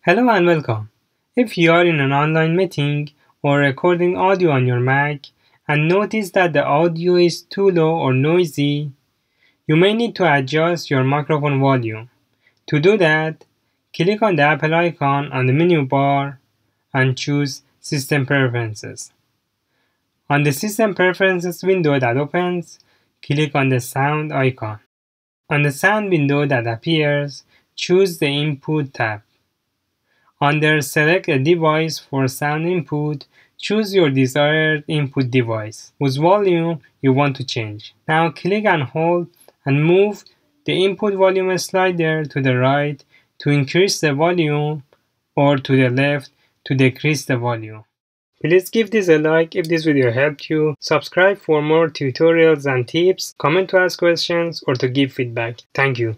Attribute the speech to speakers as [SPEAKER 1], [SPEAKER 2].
[SPEAKER 1] Hello and welcome. If you are in an online meeting or recording audio on your Mac and notice that the audio is too low or noisy, you may need to adjust your microphone volume. To do that, click on the Apple icon on the menu bar and choose System Preferences. On the System Preferences window that opens, click on the Sound icon. On the Sound window that appears, choose the Input tab. Under Select a device for sound input, choose your desired input device, whose volume you want to change. Now click and hold and move the input volume slider to the right to increase the volume or to the left to decrease the volume. Please give this a like if this video helped you, subscribe for more tutorials and tips, comment to ask questions or to give feedback. Thank you.